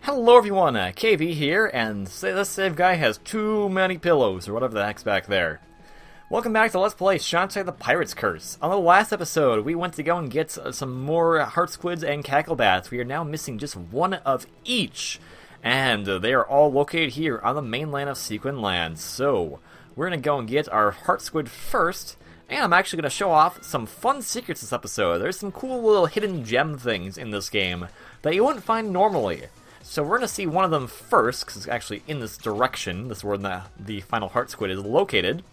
Hello everyone, KV here, and this save guy has too many pillows, or whatever the heck's back there. Welcome back to Let's Play Shantae the Pirate's Curse. On the last episode, we went to go and get some more heart squids and cacklebats. We are now missing just one of each, and they are all located here on the mainland of Sequin Land. So, we're going to go and get our heart squid first, and I'm actually going to show off some fun secrets this episode. There's some cool little hidden gem things in this game that you wouldn't find normally. So we're going to see one of them first, because it's actually in this direction. This is where the final heart squid is located.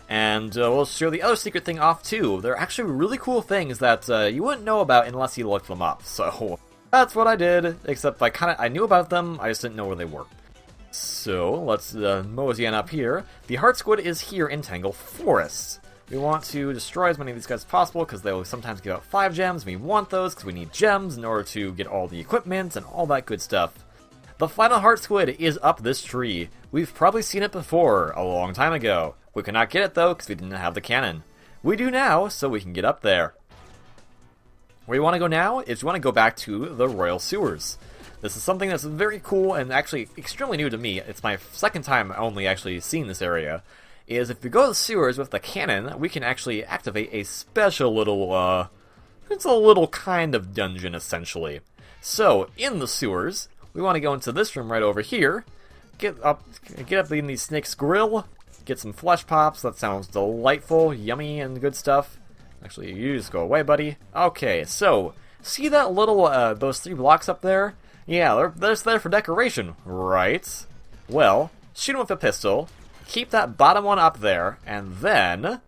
And we'll show the other secret thing off too. They're actually really cool things that you wouldn't know about unless you looked them up. So that's what I did, except I knew about them, I just didn't know where they were. So let's mosey on up here. The heart squid is here in Tangle Forest. We want to destroy as many of these guys as possible because they will sometimes give out 5 gems. We want those because we need gems in order to get all the equipment and all that good stuff. The final heart squid is up this tree. We've probably seen it before, a long time ago. We could not get it though because we didn't have the cannon. We do now, so we can get up there. Where you want to go now is you want to go back to the Royal Sewers. This is something that's very cool and actually extremely new to me. It's my second time only actually seeing this area. Is if we go to the sewers with the cannon, we can actually activate a special little, it's a little kind of dungeon, essentially. So, in the sewers, we want to go into this room right over here, get up in the snake's grill, get some flesh pops. That sounds delightful, yummy, and good stuff. Actually, you just go away, buddy. Okay, so, see that little, those 3 blocks up there? Yeah, they're just there for decoration, right? Well, shoot them with a pistol. Keep that bottom one up there, and then...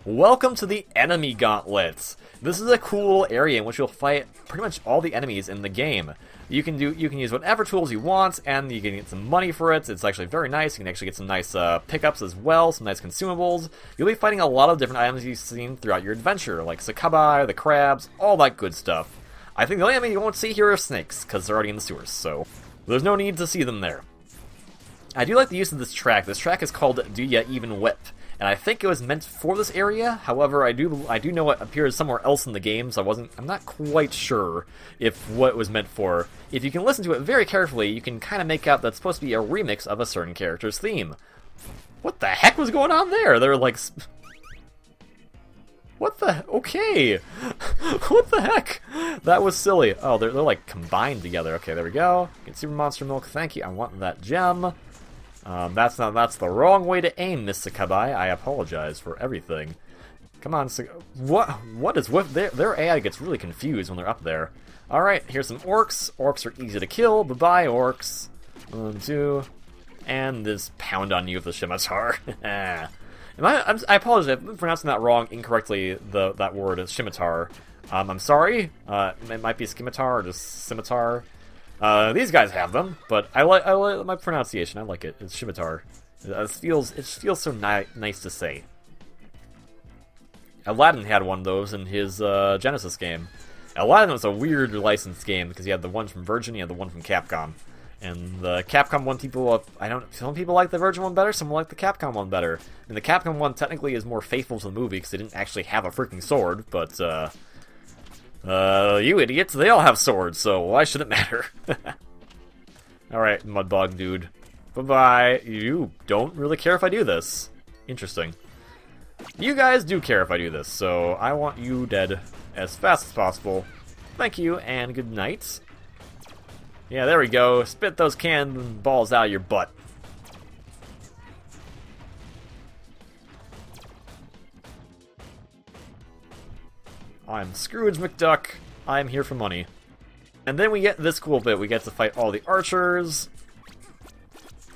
Welcome to the Enemy Gauntlets! This is a cool area in which you'll fight pretty much all the enemies in the game. You can use whatever tools you want, and you can get some money for it. It's actually very nice. You can actually get some nice pickups as well, some nice consumables. You'll be fighting a lot of different items you've seen throughout your adventure, like Sakabai, the crabs, all that good stuff. I think the only enemy you won't see here are snakes, because they're already in the sewers, so there's no need to see them there. I do like the use of this track. This track is called Do Ya Even Whip, and I think it was meant for this area. However, I do know it appears somewhere else in the game, so I'm not quite sure if what it was meant for. If you can listen to it very carefully, you can kind of make out that's supposed to be a remix of a certain character's theme. What the heck was going on there? They're like... What the... Okay! What the heck? That was silly. Oh, they're like combined together. Okay, there we go. Get Super Monster Milk. Thank you. I want that gem. That's the wrong way to aim, Miss Sakabai. I apologize for everything. Come on, what is with their AI gets really confused when they're up there. Alright, here's some orcs. Orcs are easy to kill. Bye-bye, orcs. 1, 2, and this pound on you with the scimitar. I apologize if I'm pronouncing that wrong incorrectly, that word is scimitar. I'm sorry. It might be scimitar or just scimitar. These guys have them, but I like my pronunciation. I like it. It's scimitar. It feels so nice to say. Aladdin had one of those in his Genesis game. Aladdin was a weird licensed game because he had the one from Virgin, he had the one from Capcom. And the Capcom one, some people like the Virgin one better, some like the Capcom one better. And the Capcom one technically is more faithful to the movie because they didn't actually have a freaking sword, but you idiots, they all have swords, so why should it matter? Alright, Mudbog dude. Bye-bye. You don't really care if I do this. Interesting. You guys do care if I do this, so I want you dead as fast as possible. Thank you, and good night. Yeah, there we go. Spit those cannonballs out of your butt. I'm Scrooge McDuck. I'm here for money. And then we get this cool bit. We get to fight all the archers.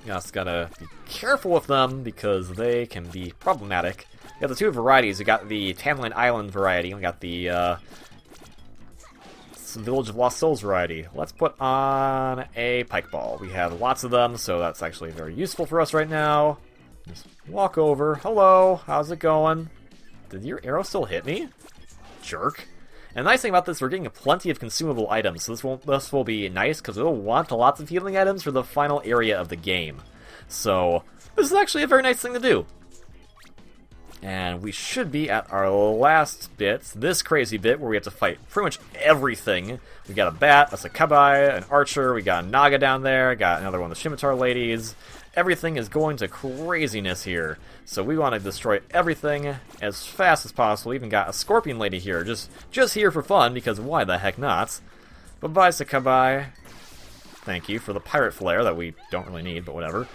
You just gotta be careful with them because they can be problematic. We got the 2 varieties. We got the Tanland Island variety. We got the Village of Lost Souls variety. Let's put on a pike ball. We have lots of them, so that's actually very useful for us right now. Just walk over. Hello, how's it going? Did your arrow still hit me? Jerk. And the nice thing about this, we're getting plenty of consumable items, so this will be nice because we'll want lots of healing items for the final area of the game. So this is actually a very nice thing to do. And we should be at our last bit, this crazy bit where we have to fight pretty much everything. We got a bat, a Sakabai, an archer, we got a Naga down there, got another one of the Scimitar ladies. Everything is going to craziness here. So we want to destroy everything as fast as possible. We even got a Scorpion lady here, just here for fun, because why the heck not? Bye-bye, Sakabai. Thank you for the pirate flare that we don't really need, but whatever.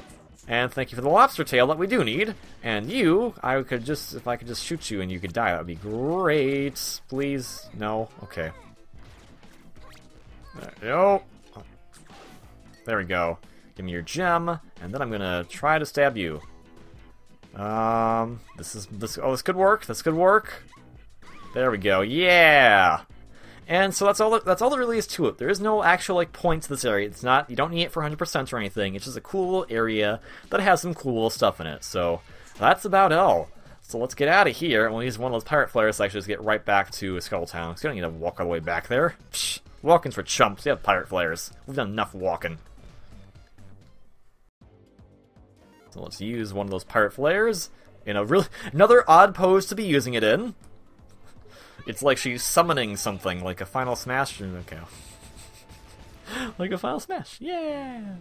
And thank you for the lobster tail that we do need. And you, if I could just shoot you and you could die, that would be great. Please, no, okay. No. There we go. Give me your gem, and then I'm gonna try to stab you. This could work. This could work. There we go. Yeah. And so that's all there really is to it. There is no actual like point to this area. It's not, you don't need it for 100% or anything. It's just a cool area that has some cool stuff in it. So that's about all. So let's get out of here, and we'll use one of those pirate flares to actually just get right back to Scuttle Town. So you don't need to walk all the way back there. Psh, walking's for chumps. You have pirate flares. We've done enough walking. So let's use one of those pirate flares in another odd pose to be using it in. It's like she's summoning something, like a final smash. Okay. Like a final smash. Yeah!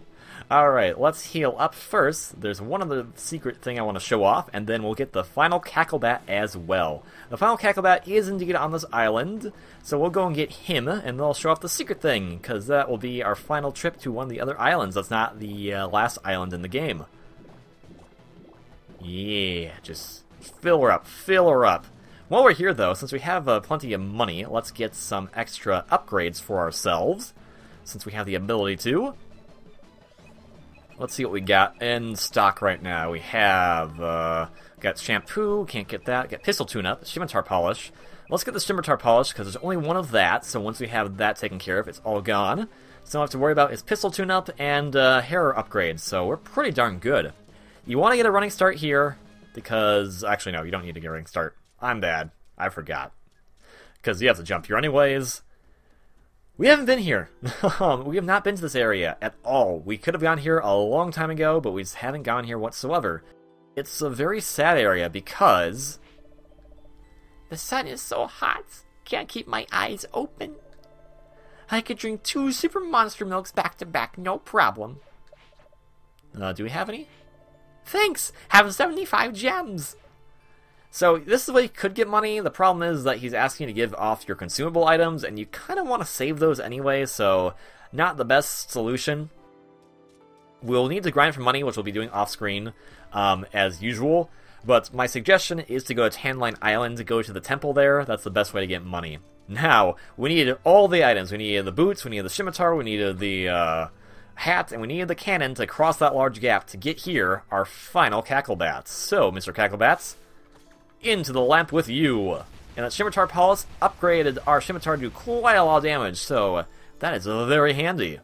Alright, let's heal up first. There's one other secret thing I want to show off, and then we'll get the final Cacklebat as well. The final Cacklebat is indeed on this island, so we'll go and get him, and then I'll show off the secret thing, because that will be our final trip to one of the other islands. That's not the last island in the game. Yeah, just fill her up, fill her up. While we're here, though, since we have plenty of money, let's get some extra upgrades for ourselves, since we have the ability to. Let's see what we got in stock right now. We have, got shampoo, can't get that. Got pistol tune-up, scimitar polish. Let's get the scimitar polish, because there's only one of that, so once we have that taken care of, it's all gone. So all I have to worry about is pistol tune-up and hair upgrades, so we're pretty darn good. You want to get a running start here, because, actually no, you don't need to get a running start. I'm bad. I forgot. Because you have to jump here anyways. We haven't been here. We have not been to this area at all. We could have gone here a long time ago, but we just haven't gone here whatsoever. It's a very sad area because the sun is so hot. Can't keep my eyes open. I could drink 2 super monster milks back to back, no problem. Do we have any? Thanks! Have 75 gems! So, this is the way you could get money. The problem is that he's asking you to give off your consumable items, and you kind of want to save those anyway, so not the best solution. We'll need to grind for money, which we'll be doing off-screen, as usual. But my suggestion is to go to Tanline Island, to go to the temple there. That's the best way to get money. Now, we need all the items. We needed the boots, we needed the scimitar, we needed the hat, and we needed the cannon to cross that large gap to get here, our final Cacklebats. So, Mr. Cacklebats, into the lamp with you. And that scimitar polish upgraded our scimitar to do quite a lot of damage, so that is very handy.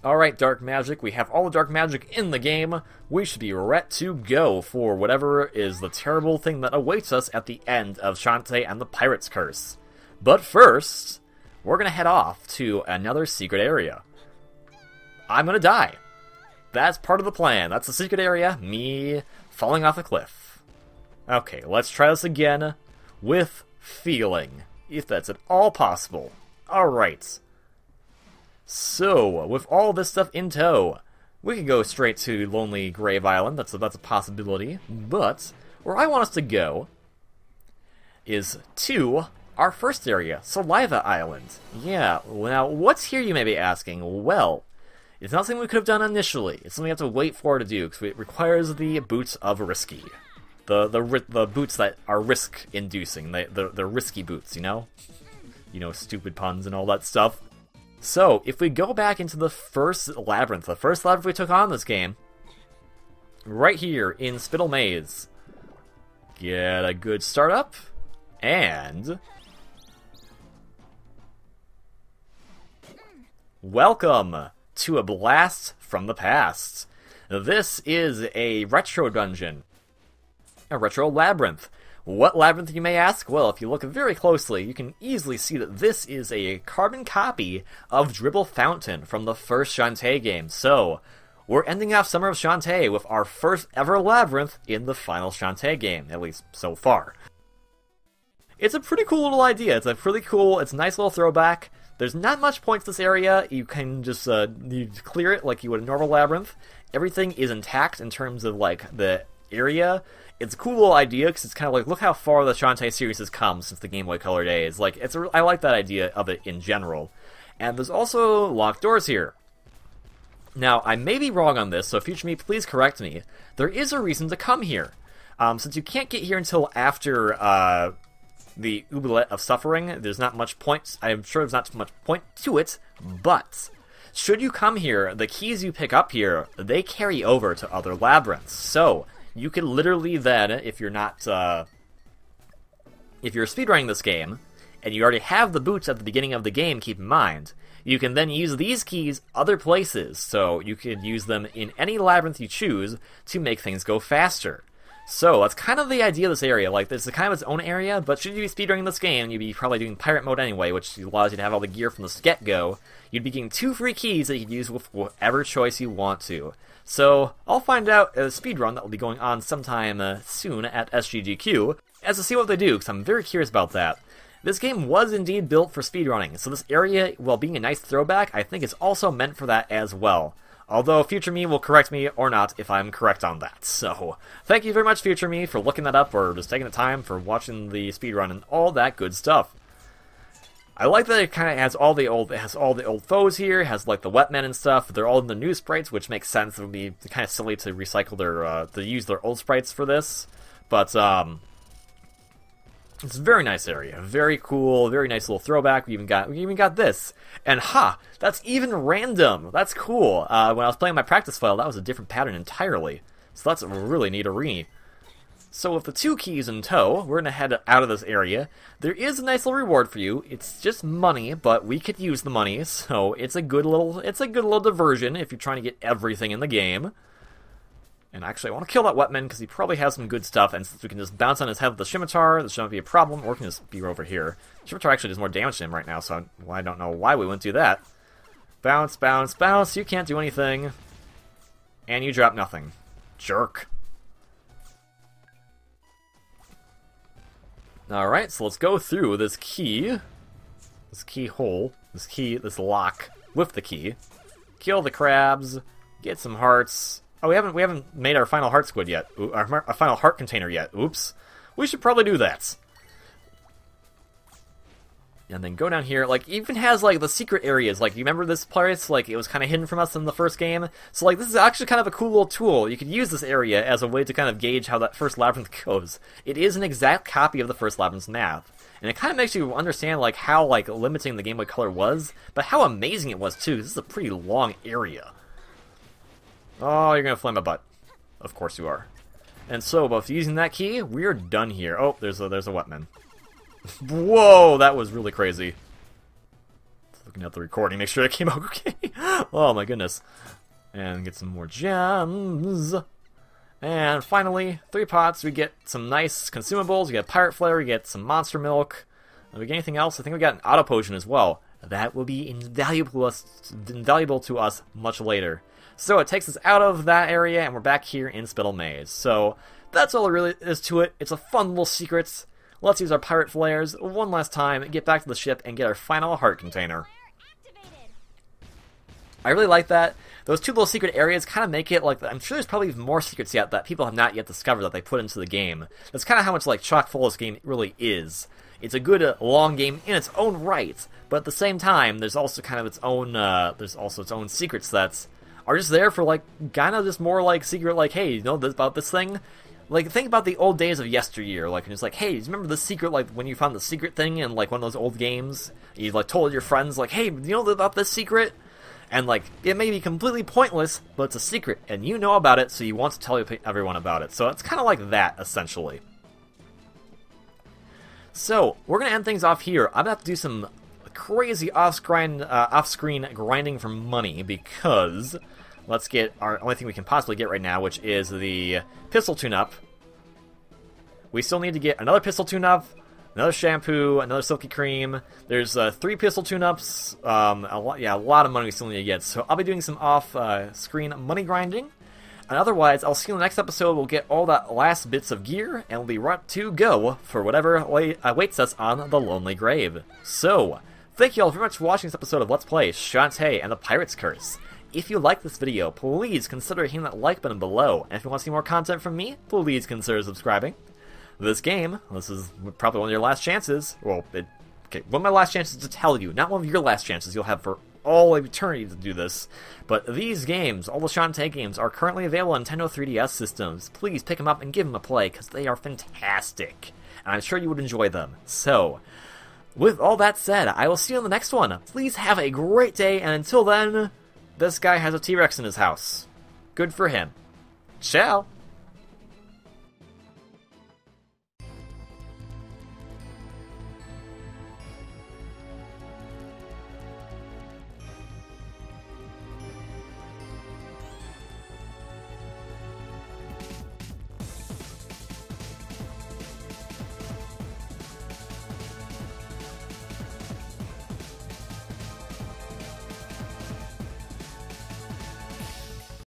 Alright, Dark Magic, we have all the Dark Magic in the game. We should be ready to go for whatever is the terrible thing that awaits us at the end of Shantae and the Pirate's Curse. But first, we're going to head off to another secret area. I'm going to die. That's part of the plan. That's the secret area, me falling off a cliff. Okay, let's try this again with feeling, if that's at all possible. Alright. So, with all this stuff in tow, we can go straight to Lonely Grave Island. That's a possibility. But where I want us to go is to our first area, Saliva Island. Yeah, now what's here, you may be asking? Well, it's not something we could have done initially. It's something we have to wait for to do, because it requires the boots of risky. The boots that are risk-inducing. The risky boots, you know? You know, stupid puns and all that stuff. So, if we go back into the first labyrinth we took on this game, right here in Spittle Maze, get a good start up, and welcome to a blast from the past. This is a retro dungeon, a retro labyrinth. What labyrinth, you may ask? Well, if you look very closely, you can easily see that this is a carbon copy of Dribble Fountain from the first Shantae game. So, we're ending off Summer of Shantae with our first ever labyrinth in the final Shantae game, at least so far. It's a pretty cool little idea. It's a nice little throwback. There's not much point to this area. You can just you clear it like you would a normal labyrinth. Everything is intact in terms of like the area. It's a cool little idea because it's kind of like, look how far the Shantae series has come since the Game Boy Color days. Like, I like that idea of it in general. And there's also locked doors here. Now, I may be wrong on this, so future me, please correct me. There is a reason to come here. Since you can't get here until after the Oubliette of Suffering, there's not much point. I'm sure there's not much point to it, but should you come here, the keys you pick up here, they carry over to other labyrinths. So you could literally then, if you're speedrunning this game, and you already have the boots at the beginning of the game, keep in mind, you can then use these keys other places, so you could use them in any labyrinth you choose to make things go faster. So that's kind of the idea of this area. Like, this is kind of its own area, but should you be speedrunning this game, you'd be probably doing pirate mode anyway, which allows you to have all the gear from the get-go. You'd be getting 2 free keys that you can use with whatever choice you want to. So I'll find out a speedrun that will be going on sometime soon at SGGQ as to see what they do, because I'm very curious about that. This game was indeed built for speedrunning, so this area, while being a nice throwback, I think is also meant for that as well. Although future me will correct me or not if I'm correct on that. So, thank you very much, future me, for looking that up or just taking the time for watching the speedrun and all that good stuff. I like that it kind of has all the old foes here. It has like the wet men and stuff. They're all in the new sprites, which makes sense. It would be kind of silly to recycle to use their old sprites for this, but it's a very nice area, very cool, very nice little throwback. We even got this, and that's even random. That's cool. When I was playing my practice file, that was a different pattern entirely. So that's a really neat arena. So with the 2 keys in tow, we're gonna head out of this area. There is a nice little reward for you. It's just money, but we could use the money, so it's a good little diversion if you're trying to get everything in the game. And actually, I want to kill that Wetman because he probably has some good stuff, and since we can just bounce on his head with the Scimitar, this shouldn't be a problem, or we can just be over here. Scimitar actually does more damage to him right now, so I don't know why we wouldn't do that. Bounce, bounce, bounce, you can't do anything. And you drop nothing. Jerk. Alright, so let's go through this keyhole, this lock with the key. Kill the crabs, get some hearts. Oh, we haven't made our final heart squid yet. Our final heart container yet. Oops. We should probably do that. And then go down here. Like, it even has, like, the secret areas. Like, you remember this place? Like, it was kind of hidden from us in the first game. So, like, this is actually kind of a cool little tool. You could use this area as a way to kind of gauge how that first labyrinth goes. It is an exact copy of the first labyrinth's map. And it kind of makes you understand, like, how, like, limiting the Game Boy Color was, but how amazing it was, too. This is a pretty long area. Oh, you're gonna flame a butt. Of course you are. And so, both using that key, we're done here. Oh, there's a Wetman. Whoa, that was really crazy. Looking at the recording, make sure it came out okay. Oh my goodness. And get some more gems. And finally, 3 pots. We get some nice consumables. We get Pirate Flare. We get some Monster Milk. We get anything else? I think we got an Auto Potion as well. That will be invaluable to us much later. So it takes us out of that area, and we're back here in Spittle Maze. So that's all there really is to it. It's a fun little secret. Let's use our pirate flares one last time, get back to the ship, and get our final heart container. I really like that. Those 2 little secret areas kind of make it like, I'm sure there's probably even more secrets yet that people have not yet discovered that they put into the game. That's kind of how much like chock full this game really is. It's a good long game in its own right, but at the same time, there's also kind of its own secrets that are just there for like kind of just more like secret, like, hey, you know about this thing? Like, think about the old days of yesteryear, like, and it's like, hey, do you remember the secret, like, when you found the secret thing in, like, one of those old games? You, like, told your friends, like, hey, do you know about this secret? And, like, it may be completely pointless, but it's a secret, and you know about it, so you want to tell everyone about it. So it's kind of like that, essentially. So, we're going to end things off here. I'm going to have to do some crazy off-screen grinding for money, because let's get our only thing we can possibly get right now, which is the pistol tune-up. We still need to get another pistol tune-up, another shampoo, another silky cream. There's 3 pistol tune-ups. A lot of money we still need to get. So I'll be doing some off-screen money grinding. And otherwise, I'll see you in the next episode. We'll get all that last bits of gear, and we'll be right to go for whatever awaits us on the Lonely Grave. So, thank you all very much for watching this episode of Let's Play Shantae and the Pirate's Curse. If you like this video, please consider hitting that like button below. And if you want to see more content from me, please consider subscribing. This is probably one of your last chances. Well, one of my last chances to tell you. Not one of your last chances you'll have for all of eternity to do this. But these games, all the Shantae games, are currently available on Nintendo 3DS systems. Please pick them up and give them a play, because they are fantastic. And I'm sure you would enjoy them. So, with all that said, I will see you in the next one. Please have a great day, and until then, this guy has a T-Rex in his house. Good for him. Ciao!